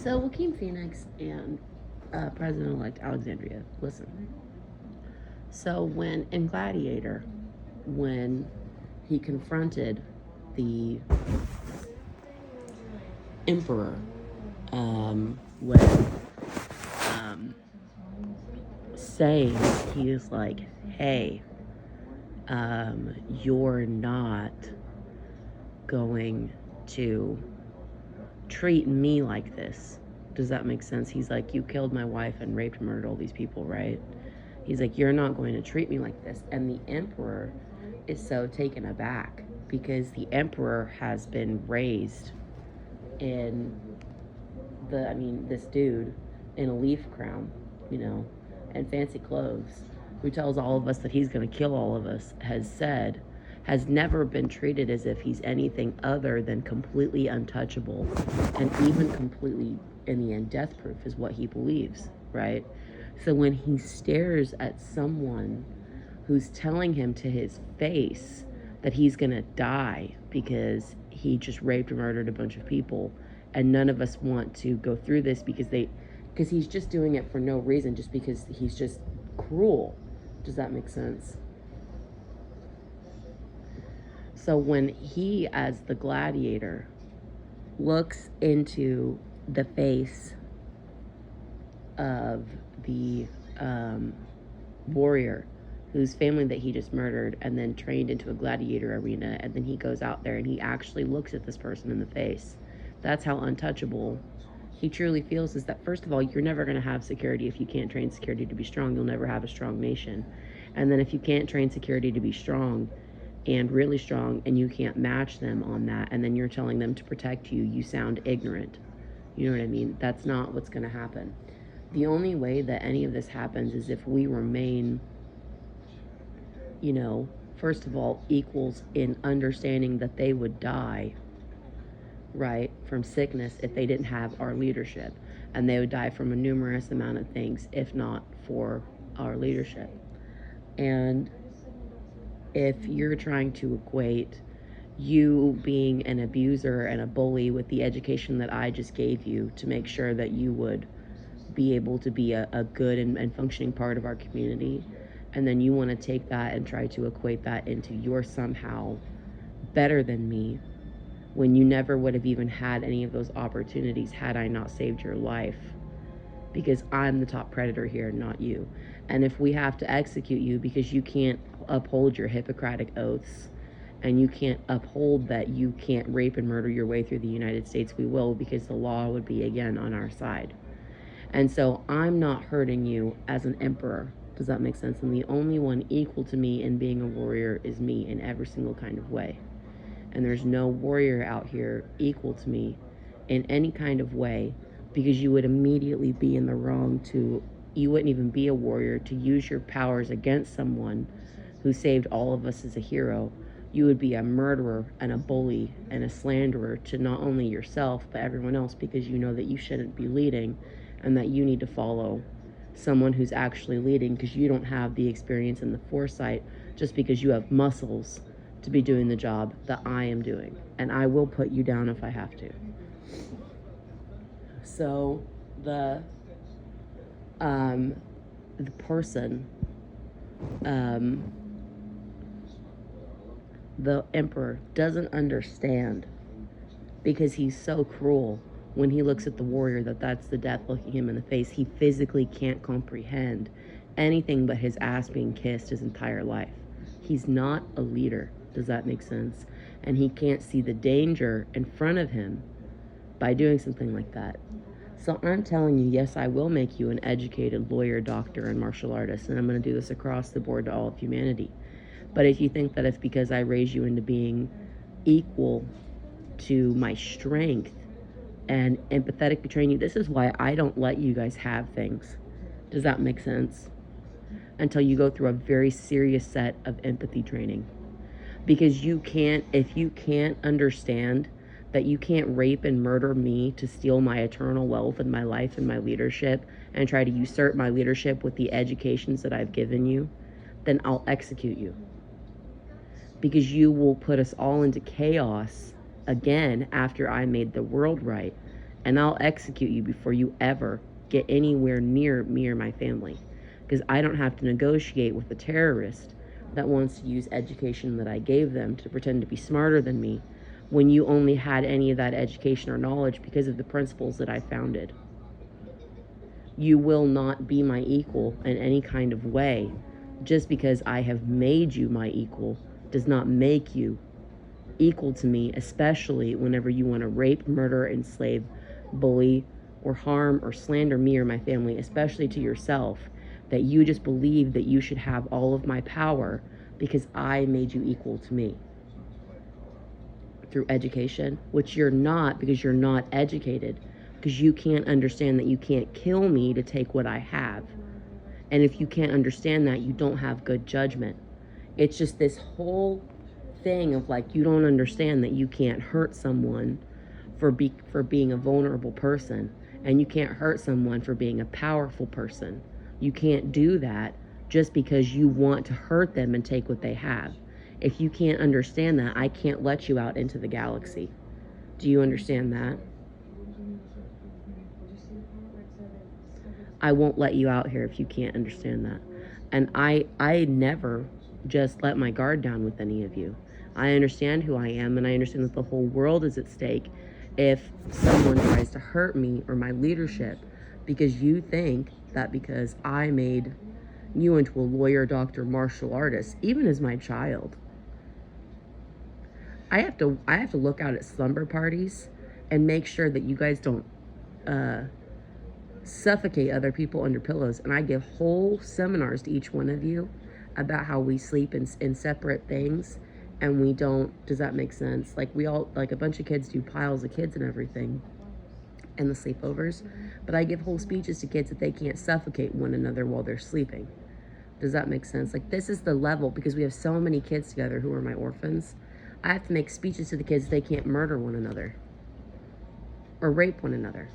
So Joaquin Phoenix and President-elect Alexandria, listen. So when in Gladiator, when he confronted the emperor, when um, saying he was like, "Hey, you're not going to treat me like this." Does that make sense? He's like, "You killed my wife and raped and murdered all these people, right?" He's like, "You're not going to treat me like this." And the emperor is so taken aback because the emperor has been raised in this dude in a leaf crown, you know, and fancy clothes, who tells all of us that he's going to kill all of us, has never been treated as if he's anything other than completely untouchable, and even completely, in the end, death proof is what he believes, right? So when he stares at someone who's telling him to his face that he's gonna die because he just raped and murdered a bunch of people, and none of us want to go through this because he's just doing it for no reason, just because he's just cruel. Does that make sense? So when he, as the gladiator, looks into the face of the warrior whose family that he just murdered and then trained into a gladiator arena, and then he goes out there and he actually looks at this person in the face, that's how untouchable he truly feels. Is that, first of all, you're never going to have security if you can't train security to be strong. You'll never have a strong nation. And then if you can't train security to be strong and really strong, and you can't match them on that, and then you're telling them to protect you, you sound ignorant. You know what I mean? That's not what's going to happen. The only way that any of this happens is if we remain, first of all, equals in understanding that they would die, right, from sickness if they didn't have our leadership. And they would die from a numerous amount of things if not for our leadership. And if you're trying to equate you being an abuser and a bully with the education that I just gave you to make sure that you would be able to be a good and functioning part of our community, and then you want to take that and try to equate that into you're somehow better than me, when you never would have even had any of those opportunities had I not saved your life, because I'm the top predator here, not you. And if we have to execute you because you can't uphold your Hippocratic oaths, and you can't uphold that you can't rape and murder your way through the United States, we will, because the law would be again on our side. And so I'm not hurting you as an emperor. Does that make sense? And the only one equal to me in being a warrior is me in every single kind of way. And there's no warrior out here equal to me in any kind of way, because you would immediately be in the wrong you wouldn't even be a warrior to use your powers against someone who saved all of us as a hero. You would be a murderer and a bully and a slanderer to not only yourself but everyone else, because you know that you shouldn't be leading and that you need to follow someone who's actually leading, because you don't have the experience and the foresight, just because you have muscles to be doing the job that I am doing. And I will put you down if I have to. So the person, the emperor, doesn't understand, because he's so cruel when he looks at the warrior, that's the death looking him in the face. He physically can't comprehend anything but his ass being kissed his entire life. He's not a leader. Does that make sense? And he can't see the danger in front of him by doing something like that. So I'm telling you, yes, I will make you an educated lawyer, doctor, and martial artist, and I'm going to do this across the board to all of humanity. But if you think that it's because I raise you into being equal to my strength and empathetically train you, this is why I don't let you guys have things. Does that make sense? Until you go through a very serious set of empathy training. Because if you can't understand that you can't rape and murder me to steal my eternal wealth and my life and my leadership, and try to usurp my leadership with the educations that I've given you, then I'll execute you. Because you will put us all into chaos again after I made the world right. and I'll execute you before you ever get anywhere near me or my family. Because I don't have to negotiate with a terrorist that wants to use education that I gave them to pretend to be smarter than me when you only had any of that education or knowledge because of the principles that I founded. You will not be my equal in any kind of way. Just because I have made you my equal does not make you equal to me, especially whenever you want to rape, murder, enslave, bully, or harm or slander me or my family, especially to yourself, that you just believe that you should have all of my power because I made you equal to me through education, which you're not, because you're not educated, because you can't understand that you can't kill me to take what I have. And if you can't understand that, you don't have good judgment. It's just this whole thing of like, you don't understand that you can't hurt someone for being a vulnerable person, and you can't hurt someone for being a powerful person. You can't do that just because you want to hurt them and take what they have. If you can't understand that, I can't let you out into the galaxy. Do you understand that? I won't let you out here if you can't understand that. And I never just let my guard down with any of you. I understand who I am, and I understand that the whole world is at stake if someone tries to hurt me or my leadership, because you think that because I made you into a lawyer, doctor, martial artist, even as my child, I have to look out at slumber parties and make sure that you guys don't suffocate other people under pillows. And I give whole seminars to each one of you about how we sleep in separate things, and we don't. Does that make sense? Like, we all, like a bunch of kids do piles of kids and everything and the sleepovers, but I give whole speeches to kids that they can't suffocate one another while they're sleeping. Does that make sense? Like, this is the level, because we have so many kids together who are my orphans. I have to make speeches to the kids that they can't murder one another or rape one another.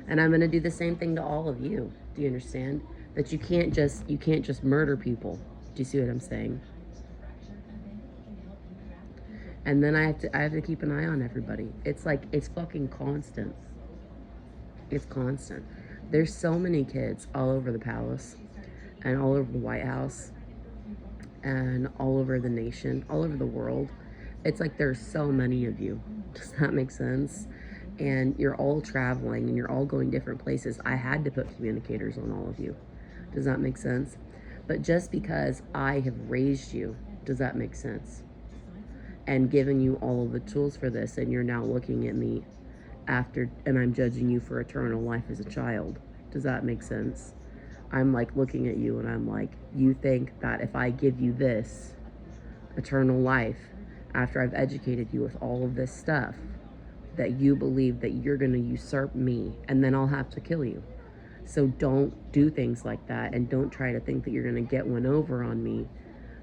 And I'm going to do the same thing to all of you. Do you understand? That you can't just murder people. Do you see what I'm saying? And then I have to keep an eye on everybody. It's like, it's fucking constant. It's constant. There's so many kids all over the palace and all over the White House and all over the nation, all over the world. It's like there's so many of you. Does that make sense? And you're all traveling and you're all going different places. I had to put communicators on all of you. Does that make sense? But just because I have raised you, does that make sense? And given you all of the tools for this, and you're now looking at me after, and I'm judging you for eternal life as a child. Does that make sense? I'm like looking at you and I'm like, you think that if I give you this eternal life after I've educated you with all of this stuff, that you believe that you're going to usurp me and then I'll have to kill you. So don't do things like that, and don't try to think that you're going to get one over on me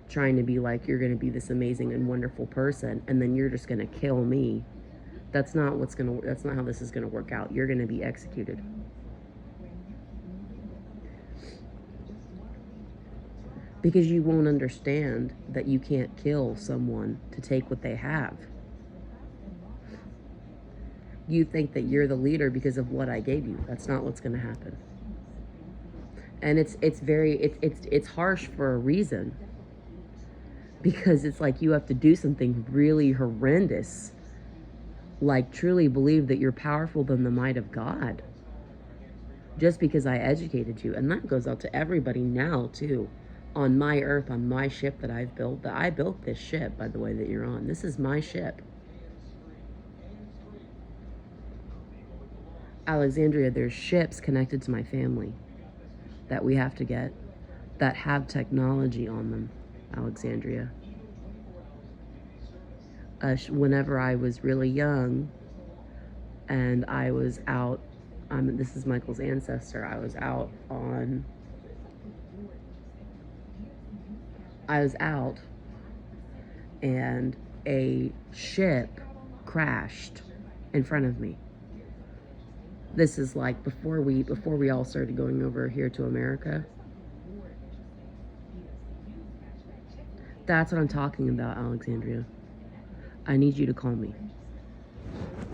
trying to be like you're going to be this amazing and wonderful person and then you're just going to kill me. That's not how this is going to work out. You're going to be executed. Because you won't understand that you can't kill someone to take what they have. You think that you're the leader because of what I gave you. That's not what's going to happen. And it's harsh for a reason. Because it's like you have to do something really horrendous. Like truly believe that you're powerful than the might of God. Just because I educated you. And that goes out to everybody now too. On my earth, on my ship that I've built. That I built this ship, by the way, that you're on. This is my ship. Alexandria, there's ships connected to my family that we have to get that have technology on them, Alexandria. Whenever I was really young and I was out, this is Michael's ancestor, I was out and a ship crashed in front of me. This is like before we all started going over here to America. That's what I'm talking about, Alexandria. I need you to call me.